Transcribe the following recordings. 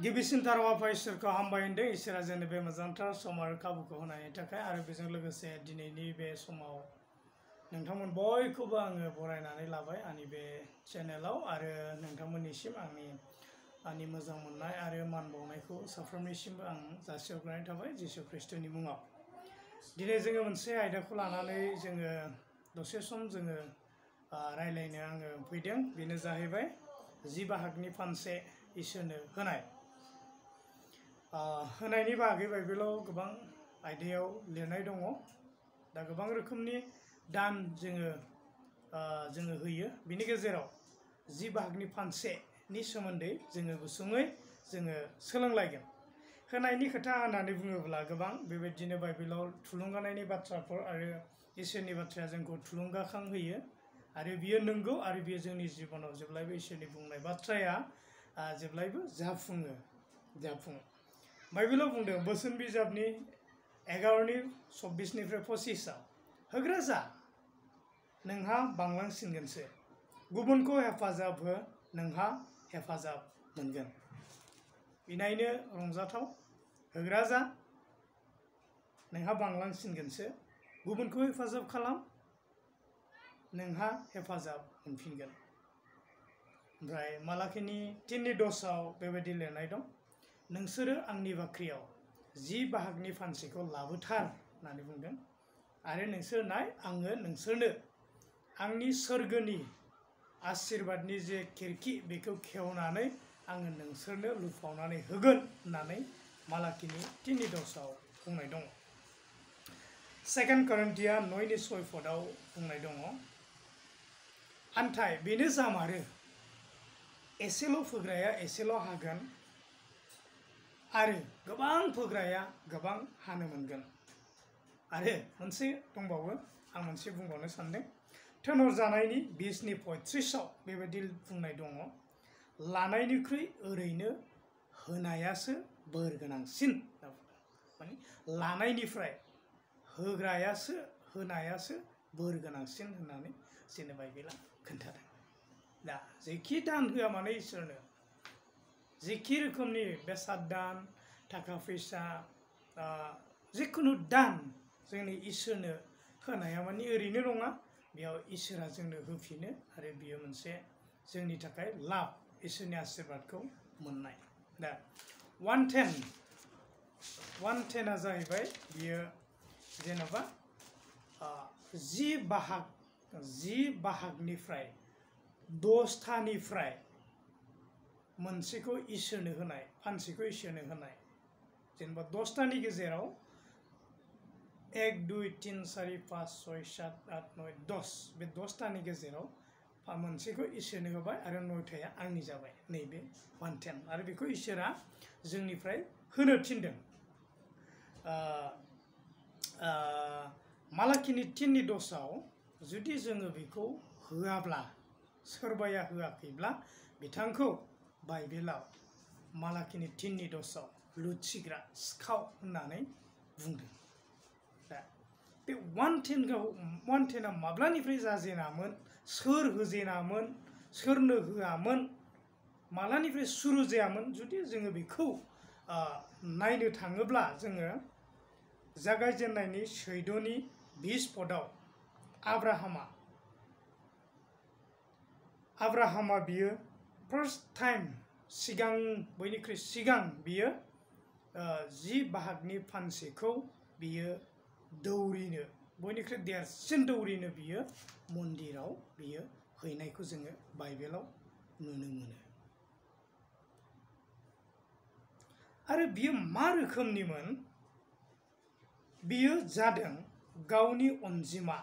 गिबिसिनथाराव आफा इसोरखौ हामबाय होनदों इसोरा जोंनो बे मोजांथार सम आरो खाबुखौ होनायनि थाखाय आरो बेजों लोगोसे दिनैनि बे समाव नोंथांमोन बयखौबो आङो बरायनानै लाबाय आंनि बे चेनेलाव आरो नोंथांमोननिसिम आंनि मोजां मोननाय आरो मान बावनायखौ साफ्रोमनिसिमबो आं जासिहरनाय थाबाय जिसु ख्रिस्टनि मुङाव। दिनै जोङो मोनसे आयदाखौ लानानै जोङो दसे सम जोङो रायलायनो आङो फैदों। बेनो जाहैबाय 10 बाहागनि फानसे इसोरनो होनाय। होनायनि बागै बाइबेलाव गोबां आयदायाव लिरनाय दङ। दा गोबां रोखोमनि दान जोङो होयो। बिनि गेजेराव 10 बाहागनि फानसेनि सोमोन्दै जोङो गुसुङै जोङो सोलोंलायगोन। होनायनि खोथा होननानै बुङोब्ला गोबां बेबायदिनो बाइबेलाव थुलुंगानायनि बाथ्राफोर आरो इसोरनि बाथ्राया जोंखौ थुलुंगाखां होयो आरो बियो नंगौ आरो बियो जोंनि जिबनाव जेब्लायबो इसोरनि बुंनाय बाथ्राया जेब्लायबो जाफुङो। बाइबेलाव बुंदों बोसोन बिजाबनि 11:24-25 होग्रा जा नोंहा बांलांसिनगोनसो, गुबुनखौ हेफाजाब हो नोंहा हेफाजाब मोनगोन। इनायनो रंजाथाव। होग्रा जा नोंहा बांलांसिनगोनसो, गुबुनखौ हेफाजाब खालाम नोंहा हेफाजाब मोनफिनगोन। ओमफ्राय मालाखिनि 3:10 बेबायदि लिरनाय दं, नोंसोरो आंनि बाख्रियाव 10 बाहागनि फानसेखौ लाबोथार होननानै बुंदों आरो नोंसोर नाय आङो नोंसोरनो आंनि सोरगोनि आशीर्बादनि जे खिरखि बेखौ खेवनानै आङो नोंसोरनो लुफावनानै होगोन होननानै मालाखिनि 3:10 बुंनाय दङ। 2 करिन्थिया 9:6 बुंनाय दङ, आन्थाय बेनो जामारो एसेल' फोग्राया एसेल' हागोन आरो गोबां फोग्राया गोबां हानो मोनगोन। आरो मोनसे दंबावो, आं मोनसे बुंबावनो सानदों। थोनहरजानायनि 20:35 बेबायदि बुंनाय दङ, लानायनिख्रुइ ओरैनो होनायासो बोर गोनांसिन होनना बुंदों। माने लानायनिफ्राय होनायासो बोर गोनांसिन होननानै जोंनो बाइबेला खोन्थादों। दा जेखि दान होआ मानो इसोरनो, जेखि रोखोमनि बेसाद दान, थाखा फैसा, जिखुनु दान जोंनि इसोरनो होनाया माने ओरैनो नङा, बेयाव इसोरा जोंनो होफिनो आरो बियो मोनसे जोंनि थाखाय लाब, इसोरनि आशीर्बादखौ मोननाय। दा 110 जाहैबाय बियो जेनेबा 10 बाहागनिफ्राय 10थानिफ्राय मोनसेखौ इसोरनो होनाय, फानसेखौ इसोरनो होनाय। जेनेबा 10थानि गेजेराव 1, 2, 3, 4, 5, 6, 7, 8, 9, 10 बे 10थानि गेजेराव मोनसेखौ इसोरनो होबाय आरो 9थाया आंनि जाबाय। नैबे 110 आरो बेखौ इसोरा जोंनिफ्राय होनो थिनदों। मालाखिनि 3:10 जुदि जोङो बेखौ होआब्ला, सोरबाया होआखैब्ला बिथांखौ बाइबेलाव मालाखिनि 3:10 लुथिग्रा सिखाव होननानै बुंदों। दा बे 110आ माब्लानिफ्राय जाजेनामोन, सोर होजेनामोन, सोरनो होआमोन, मालानिफ्राय सुरु जायामोन, जुदि जोङो बेखौ नायनो थाङोब्ला जोङो जागायजेननायनि 14:20 आब्राहामा बियो फार्स्ट टाइम बयनिख्रुइ सिगां बियो 10 बाहागनि फानसेखौ बियो दौरिनो, बयनिख्रुइ देरसिन दौरिनो बियो मन्दिराव बियो हैनायखौ जोङो बाइबेलाव नुनो मोनो। आरो बियो मा रोखोमनिमोन? बियो जादों गावनि अनजिमा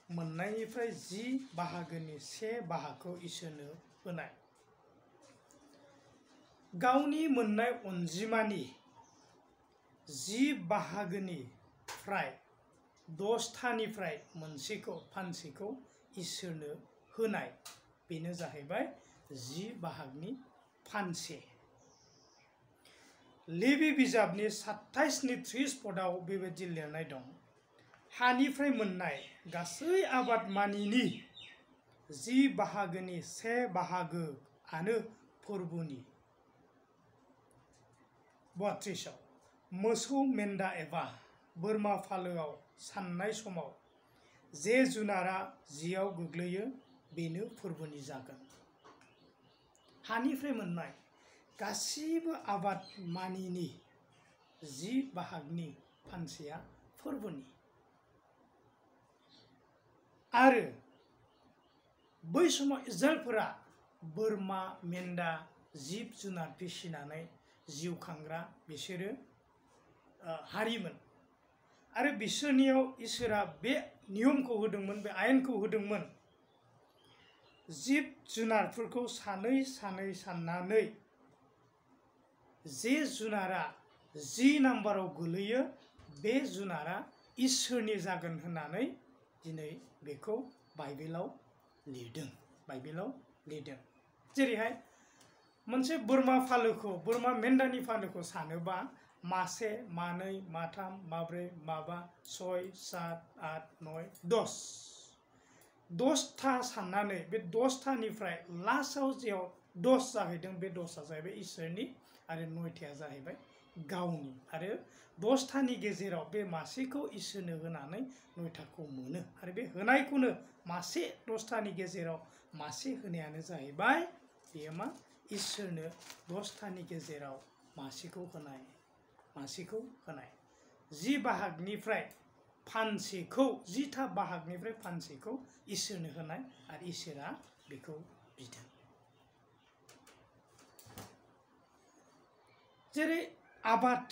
मोननायनिफ्राय 10 बाहागोनि 1 बाहागखौ इसोरनो होनाय। गावनि मोननाय अनजिमानि 10 बाहागोनिफ्राय 10थानिफ्राय फानसेखौ इसोरनो होनाय, बेनो जाहैबाय 10 बाहागनि फानसे। लेबि बिजाबनि 27:30 बेबायदि लिरनाय दं, हानिफ्राय मोननाय गासै आबाद मानिनि 10 बाहागोनि 1 बाहागोआनो फोरबोनि। 32 मोसौ मेन्दा एबा बोरमा फालोआव साननाय समाव जे जुनारा जियाव गोग्लैयो बेनो फोरबोनि जागोन। हानिफ्राय मोननाय गासिबो आबाद मानिनि 10 बाहागनि फानसेया फोरबोनि। आरो बै समाव इजराइलफोरा बोरमा मेन्दा जिब जुनार फिसिनानै जिउ खांग्रा बिसोरो हारिमोन। आरो बिसोरनियाव इसोरा बे नियमखौ होदोंमोन, बे आयेनखौ होदोंमोन, जिब जुनारफोरखौ सानै सानै साननानै जे जुनारा 10 नाम्बाराव गोलैयो बे जुनारा इसोरनि जागोन होननानै दिनै बेखौ बाइबेलाव लिरदों। जेरैहाय मोनसे बोरमा फालोखौ, बोरमा मेन्दानि फालोखौ सानोबा मासे, मानै, माथाम, माब्रै, माबा, 6, 7, 8, 9, 10था साननानै बे 10थानिफ्राय लास्टआव जेयाव 10 जाहैदों बे 10आ जाहैबाय इसोरनि आरो 9थाया जाहैबाय गावनि। आरो 10थानि गेजेराव बे मासेखौ इसोरनो होनानै 9थाखौ मोनो। आरो बे होनायखौनो मासे 10थानि गेजेराव मासे होनायानो जाहैबाय बेयो मा इसोरनो 10थानि गेजेराव मासेखौ होनाय। 10 बाहागनिफ्राय फानसेखौ, 10था बाहागनिफ्राय फानसेखौ इसोरनो होनाय आरो इसोरा बेखौ बिदों। जेरै आबाद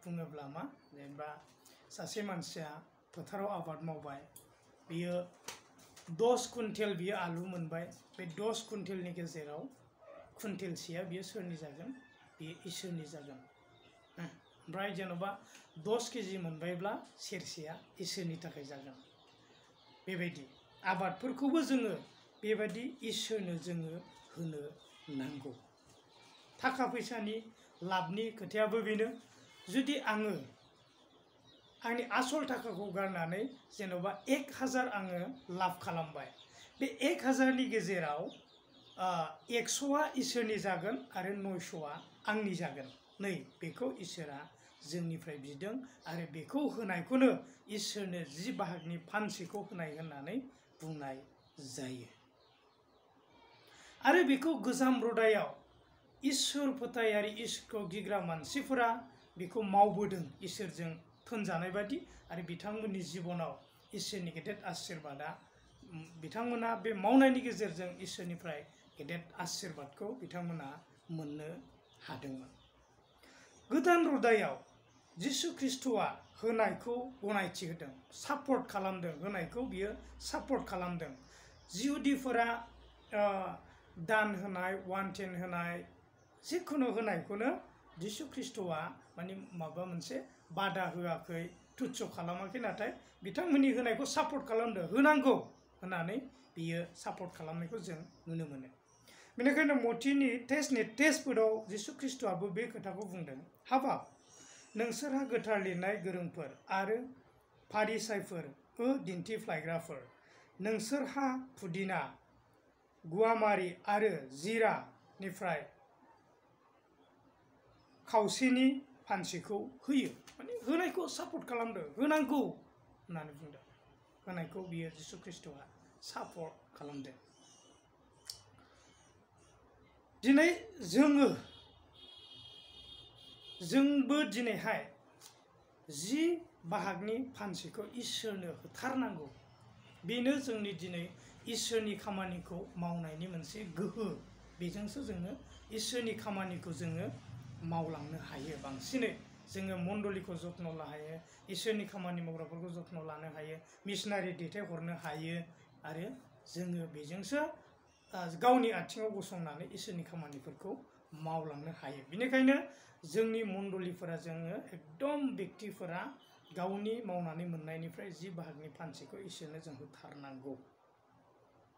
बुङोब्ला मा, जेनेबा सासे मानसिया फोथाराव आबाद मावबाय, बियो 10 कुइन्टेल बियो आलु मोनबाय। बे 10 कुइन्टेलनि गेजेराव कुइन्टेलसेया बियो सोरनि जागोन? बियो इसोरनि जागोन। ओमफ्राय जेन'बा 10 केजि मोनबायब्ला सेरसेया इसोरनि थाखाय जागोन। बेबायदि आबादफोरखौबो जोङो बेबायदि इसोरनो जोङो होनो नांगौ। थाखा फैसानि लाबनि खोथायाबो बेनो। जुदि आङो आंनि आसल थाखाखौ गारनानै जेन'बा 1000 आङो लाब खालामबाय, बे 1000नि गेजेराव 100आ इसोरनि जागोन आरो 900आ आंनि जागोन। नै बेखौ इसोरा जोंनिफ्राय बिदों आरो बेखौ होनायखौनो इसोरनो 10 बाहागनि फानसेखौ होनाय होननानै बुंनाय जायो। आरो बेखौ गोजाम रदायाव इसोर फोथायारि, इसोरखौ गिग्रा मानसिफोरा बेखौ मावबोदों इसोरजों थोनजानाय बादि। आरो बिथांमोननि जिबनाव इसोरनि गेदेर आशीर्बादा, बिथांमोना बे मावनायनि गेजेरजों इसोरनिफ्राय गेदेर आशीर्बादखौ बिथांमोना मोननो हादोंमोन। गोदान रदायाव जिसु ख्रिस्ट'आ होनायखौ गनायथि होदों, सापर्ट खालामदों, होनायखौ बियो सापर्ट खालामदों। जिहुदिफोरा दान होनाय, 1/10 होनाय, जिखुनु होनायखौनो जिसु ख्रिस्ट'आ माने माबा मोनसे बादा होआखै, तुच्छ खालामाखै, नाथाय बिथांमोननि होनायखौ सापर्ट खालामदों, होनांगौ होननानै बियो सापर्ट खालामनायखौ जों नुनो मोनो। बेनिखायनो मथिनि टेस्टफोराव जिसु ख्रिस्ट'आबो बे खोथाखौ बुंदों, हाबाब नोंसोरहा गोथार लिरनाय गोरोंफोर आरो फारिसाइफोर, दिन्थिफ्लायग्राफोर, नोंसोरहा पुदिना, गुवामारि आरो जिरानिफ्राय खावसेनि फानसेखौ होयो। माने होनायखौ सापर्ट खालामदों, होनांगौ होननानै बुंदों। होनायखौ बियो जिसु ख्रिस्ट'आ सापर्ट खालामदों। दिनै जोंबो दिनैहाय 10 बाहागनि फानसेखौ इसोरनो होथारनांगौ। बेनो जोंनि दिनै इसोरनि खामानिखौ मावनायनि मोनसे गोहो। बेजोंसो जोङो इसोरनि खामानिखौ जोङो मावलांनो हायो। बांसिनै जोङो मण्डलिखौ जत्न लानो हायो, इसोरनि खामानि मावग्राफोरखौ जत्न लानो हायो, मिशनारि दैथायहरनो हायो। आरो जोङो बेजोंसो गावनि आथिङाव गसंनानै इसोरनि खामानिफोरखौ मावलांनो हायो। बेनिखायनो जोंनि मण्डलिफोरा, जोङो एकदम व्यक्तिफोरा गावनि मावनानै मोननायनिफ्राय 10 बाहागनि फानसेखौ इसोरनो जों होथारनांगौ।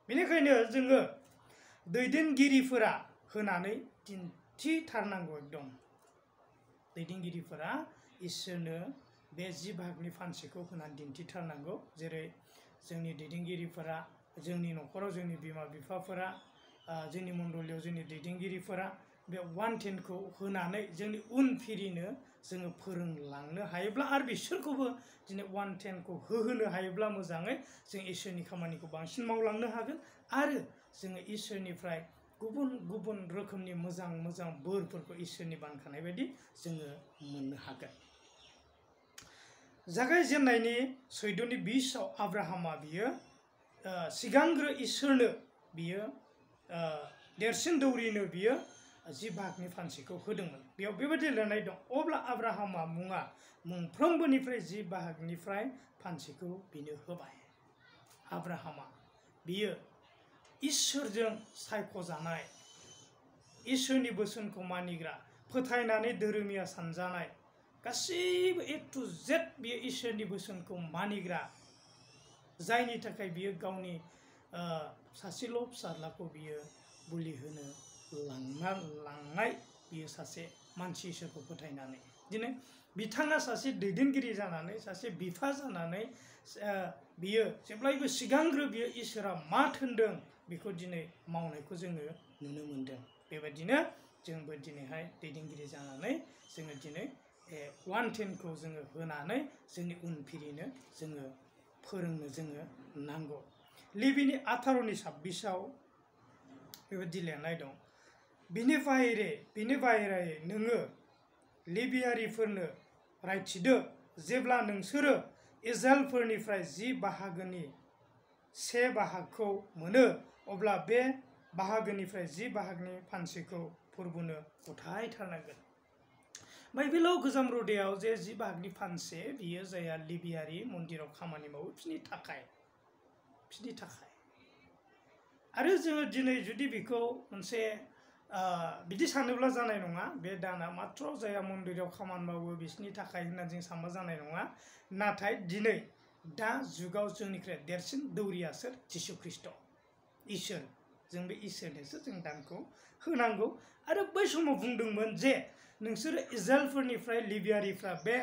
बेनिखायनो जोङो दैदेनगिरिफोरा होनानै दिन्थिथारनांगौ। एकदम दैदेनगिरिफोरा इसोरनो बे 10 बाहागनि फानसेखौ होनानै दिन्थिथारनांगौ। जेरै जोंनि दैदेनगिरिफोरा, जोंनि न'खराव जोंनि बिमा बिफाफोरा, जोंनि मण्डलियाव जोंनि दैदेनगिरिफोरा बे 1/10खौ होनानै जोंनि उन फिरिनो जोङो फोरोंलांनो हायोब्ला आरो बिसोरखौबो दिनै 1/10खौ होहोनो हायोब्ला मोजाङै जों इसोरनि खामानिखौ बांसिन मावलांनो हागोन आरो जोङो इसोरनिफ्राय गुबुन गुबुन रोखोमनि मोजां मोजां बोरफोरखौ इसोरनि बानखानाय बायदि जोङो मोननो हागोन। जागायजेननायनि 14:20 आब्राहामा बियो सिगांग्रो इसोरनो बियो देरसिन दौरिनो बियो 10 बाहागनि फानसेखौ होदोंमोन। बेयाव बेबायदि लिरनाय दं, अब्ला आब्राहामा मोनफ्रोमबोनिफ्राय 10 बाहागनिफ्राय फानसेखौ बिनो होबाय। आब्राहामा बियो इसोरजों सायख'जानाय, इसोरनि बोसोनखौ मानिग्रा, फोथायनानै धोरोमिया सानजानाय, गासैबो A to Z बियो इसोरनि बोसोनखौ मानिग्रा, जायनि थाखाय बियो गावनि सासेल' फिसाज्लाखौ बियो बुलि होनो लांनाय बियो सासे मानसि इसोरखौ फोथायनानै दिनै बिथाङा सासे दैदेनगिरि जानानै सासे बिफा जानानै बियो जेब्लायबो सिगांग्रो बियो इसोरा मा थिनदों बेखौ दिनै मावनायखौ जोङो नुनो मोनदों। बेबायदिनो जोंबो दिनैहाय दैदेनगिरि जानानै जोङो दिनै 1/10खौ जोङो होनानै जोंनि उनफिरिनो जोङो फोरोंनो जोङो नांगौ। लेभिनि 18:26 बेबायदि लिरनाय दं, बिनि बाहेरायै नोङो लेभियारिफोरनो रायथिदो, जेब्ला नोंसोरो इस्राएलफोरनिफ्राय 10 बाहागोनि 1 बाहागखौ मोनो, अब्ला बे बाहागोनिफ्राय 10 बाहागनि फानसेखौ फोरबुनो गथायथारनांगोन। बाइबेलाव गोजाम र'दायाव जे 10 बाहागनि फानसे बियो जाया लेभियारि मन्दिराव खामानि मावो बिसोरनि थाखाय आरो जोङो दिनै जुदि बेखौ मोनसे बिदि सानोब्ला जानाय नङा, बे दाना मात्र जाया मन्दिराव खामानि मावो बिसोरनि थाखाय होननानै जों सानबा जानाय नङा। नाथाय दिनै दा जुगाव जोंनिख्रुइ देरसिन दौरिया सोर? जिसु ख्रिस्ट' इसोर। जों बे इसोरनोसो जों दानखौ होनांगौ आरो बै समाव बुंदोंमोन जे नोंसोरो इस्राएलफोरनिफ्राय लेभियारिफ्रा बे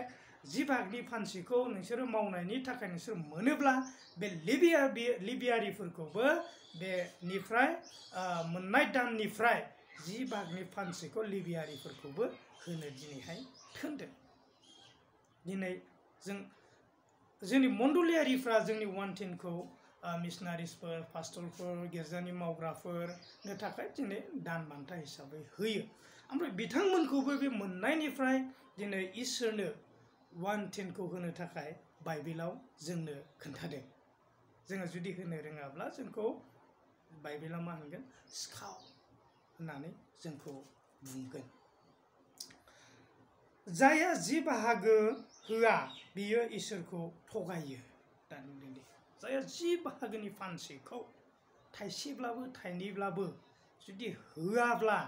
10 बाहागनि फानसेखौ नोंसोरो मावनायनि थाखाय नोंसोर मोनोब्ला बे लेभियारिफोरखौबो बेनिफ्राय मोननाय दाननिफ्राय 10 बाहागनि फानसेखौ लेभियारिफोरखौबो होनो दिनैहाय थिनदों। दिनै जोंनि मण्डलियारिफ्रा जोंनि 1/10खौ मिशनारिसफोर, पास्टरफोर, गिर्जानि मावग्राफोरनो थाखाय दिनै दान बान्था हिसाबै होयो। ओमफ्राय बिथांमोनखौबो बे मोननायनिफ्राय दिनै इसोरनो 1/10खौ होनो थाखाय बाइबेलाव जोंनो खोन्थादों। जोङो जुदि होनो रोङाब्ला जोंखौ बाइबेला मा होनगोन? सिखाव होननानै जोंखौ बुंगोन। जायहा 10 बाहागो होआ बियो इसोरखौ थगायो। जायहा 10 बाहागोनि फानसेखौ थाइसेब्लाबो थाइनैब्लाबो जुदि होआब्ला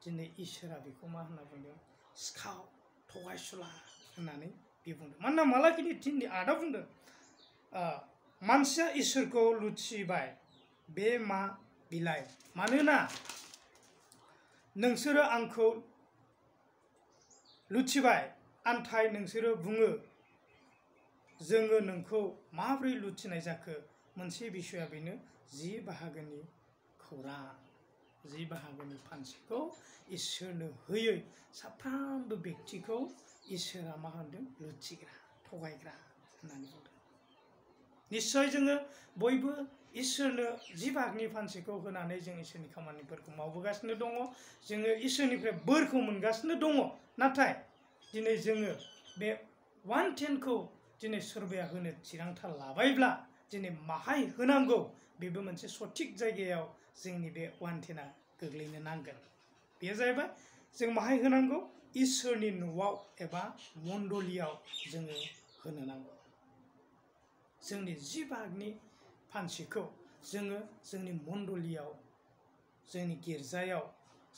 दिनै इसोरा बेखौ मा होनना बुंदों? सिखाव, थगायसुला होननानै बे बुंदों। मानोना मालाखिनि 3:8 बुंदों, मानसिया इसोरखौ लुथिबाय, बे मा बिलाइ? मानोना नोंसोरो आंखौ लुथिबाय, आन्थाय नोंसोरो बुङो, जोङो नोंखौ माबोरै लुथिनाय जाखो? मोनसे बिसयआ बेनो 10 बाहागोनि खौरां। 10 बाहागोनि फानसेखौ इसोरनो होयै साफ्रोमबो बेक्तिखौ इसोरा मा होनदों? लुथिग्रा, थगायग्रा होननानै बुंदों। निस्सय जोङो बयबो इसोरनो 10 बाहागनि फानसेखौ होनानै जों इसोरनि खामानिफोरखौ मावबोगासिनो दङ। जोङो इसोरनिफ्राय बोरखौ मोनगासिनो दङ। नाथाय दिनै जोङो बे 1/10खौ दिनै सोरबाया होनो थिरांथा लाबायब्ला दिनै माहाय होनांगौ बेबो मोनसे सथिक जायगायाव जोंनि बे 1/10आ गोग्लैनो नांगोन। बेयो जाहैबाय जों माहाय होनांगौ? इसोरनि न'आव एबा मण्डलियाव जोङो होनो नांगौ। जोंनि 10 बाहागनि फानसेखौ जोङो जोंनि मण्डलियाव, जोंनि गिर्जायाव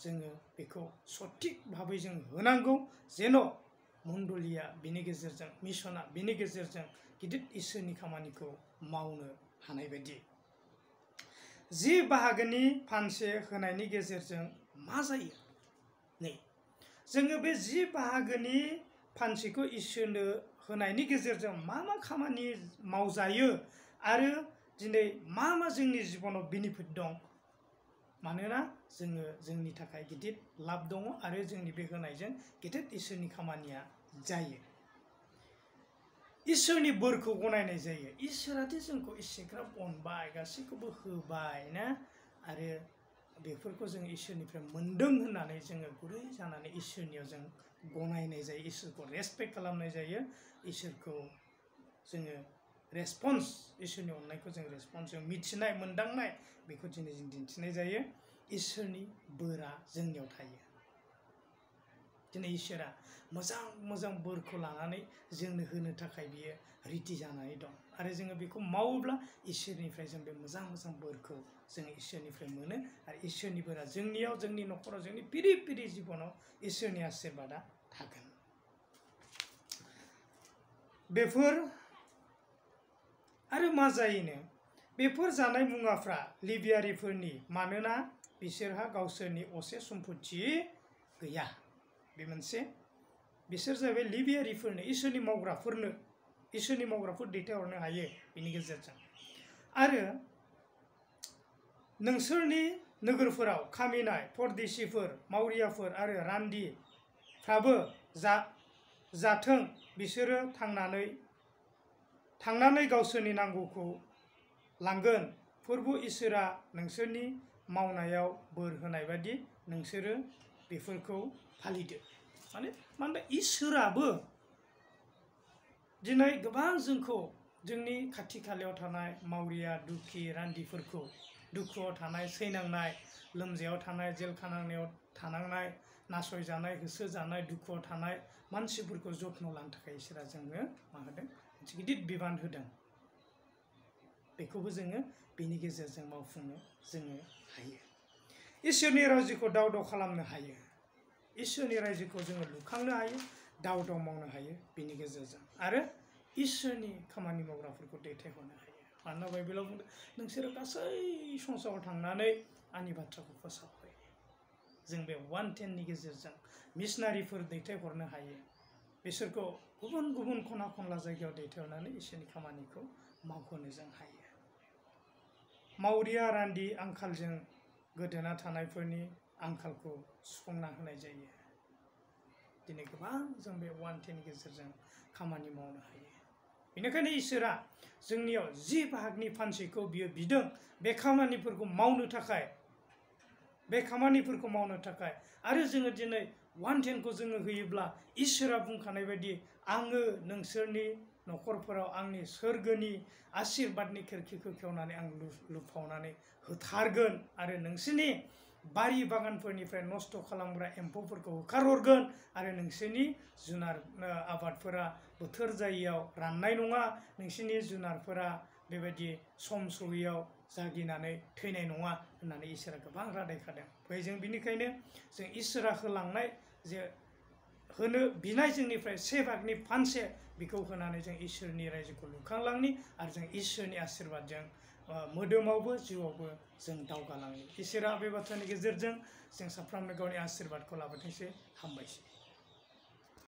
जोङो बेखौ सथिक भाबै जों होनांगौ, जेन' मण्डलिया बिनि गेजेरजों, मिसना बिनि गेजेरजों गिदिर इसोरनि खामानिखौ मावनो हानाय बायदि। 10 बाहागोनि फानसे होनायनि गेजेरजों मा जायो? नै जोङो बे 10 बाहागोनि फानसेखौ इसोरनो होनायनि गेजेरजों मा खामानि मावजायो आरो दिनै मा जोंनि जिबनाव बेनिफिट दं मानोना जोङो जोंनि थाखाय गिदिर लाब दङ आरो जोंनि बे होनायजों गिदिर इसोरनि खामानिया जायो। इसोरनि बोरखौ गनायनाय जायो। इसोरादि जोंखौ एसेग्राब अनबाय, गासैखौबो होबाय ना, आरो बेफोरखौ जों इसोरनिफ्राय मोन्दों होननानै जोङो गुरै जानानै इसोरनियाव जों गनायनाय जायो, इसोरखौ रेसपेक्ट खालामनाय जायो, इसोरखौ जोङो रेसपन्स, इसोरनि अननायखौ जों रेसपन्स, जों मिथिनाय मोनदांनाय बेखौ दिनै जों दिन्थिनाय जायो। इसोरनि बोरा जोंनियाव थायो। दिनै इसोरा मोजां मोजां बोरखौ लानानै जोंनो होनो थाखाय बियो रेडि जानानै दं आरो जोङो बेखौ मावोब्ला इसोरनिफ्राय जों बे मोजां मोजां बोरखौ जोङो इसोरनिफ्राय मोनो आरो इसोरनि बोरा जोंनियाव, जोंनि न'खराव, जोंनि पिरि पिरि जिबनाव इसोरनि आशीर्बादा थागोन। बेफोर आरो मा जायोनो, बेफोर जानाय मुवाफ्रा लेबियारिफोरनि, मानोना बिसोरहा गावसोरनि असे सम्पथि गैया। बे मोनसे, बिसोर जाहैबाय लेबियारिफोरनो, इसोरनि मावग्राफोरनो, इसोरनि मावग्राफोर दैथायहरनो हायो बेनि गेजेरजों। आरो नोंसोरनि नोगोरफोराव खामिनाय परदेशिफोर, मावरियाफोर आरो रान्दिफ्राबो जाथों, बिसोरो थांनानै गावसोरनि नांगौखौ लांगोन। फोरबु इसोरा नोंसोरनि मावनायाव बोर होनाय बादि नोंसोरो बेफोरखौ फालिदो। माने इसोराबो दिनै गोबां जोंखौ, जोंनि खाथि खालायाव थानाय मावरिया, दुखि, रान्दिफोरखौ, दुखुआव थानाय, सैनांनाय, लोमजायाव थानाय, जेल खानांनायाव थानांनाय, नासयजानाय, होसोजानाय, दुखुआव थानाय मानसिफोरखौ जत्न लानो थाखाय इसोरा जोंनो मा होदों, मोनसे गिदिर बिबान होदों। बेखौबो जोङो बेनि गेजेरजों मावफुंनो जोङो हायो। इसोरनि रायजोखौ दाव दाव खालामनो हायो। इसोरनि रायजोखौ जोङो लुखांनो हायो, दाव दाव मावनो हायो बेनि गेजेरजों, आरो इसोरनि खामानि मावग्राफोरखौ दैथायहरनो हायो। मानोना बाइबेलाव बुंदों, नोंसोरो गासै संसाराव थांनानै आंनि बाथ्राखौ फोसावहै। जों बे 110नि गेजेरजों मिशनारिफोर दैथायहरनो हायो। बिसोरखौ गुबुन गुबुन खना खनला जायगायाव दैथायहरनानै इसोरनि खामानिखौ मावहोनो जों हायो। मावरिया, रान्दि, आंखालजों गोदोना थानायफोरनि आंखालखौ सुफुंना होनाय जायो। दिनै गोबां जों बे 110नि गेजेरजों खामानि मावनो हायो। बेनिखायनो इसोरा जोंनियाव जि बाहागनि फानसेखौ बियो बिदों, बे खामानिफोरखौ मावनो थाखाय, आरो जोङो दिनै 110खौ जोङो होयोब्ला इसोरा बुंखानाय बायदि, आङो नोंसोरनि न'खरफोराव आंनि सोरगोनि आशीर्बादनि खोरखिखौ खेवनानै आं लुफावनानै होथारगोन आरो नोंसोरनि बारि बागानफोरनिफ्राय नस्थ' खालामग्रा एम्फौफोरखौ होखारहरगोन आरो नोंसोरनि जुनार आबादफोरा बोथोर जायैयाव राननाय नङा, नोंसोरनि जुनारफोरा बेबायदि सम सौयैयाव जागिनानै थैनाय नङा होननानै इसोरा गोबां रादायखादों। जों बिनिखायनो जों इसोरा होलांनाय जे होनो बिनाय जोंनिफ्राय 1/2 फानसे बेखौ होनानै जों इसोरनि रायजोखौ लुखांलांनि आरो जों इसोरनि आशीर्बादजों मोदोमावबो जिउआवबो जों दावगालांनि। इसोरा बे बाथ्रानि गेजेरजों जों साफ्रोमबो गावनि आशीर्बादखौ लाबोथोंसै। हामबायसै।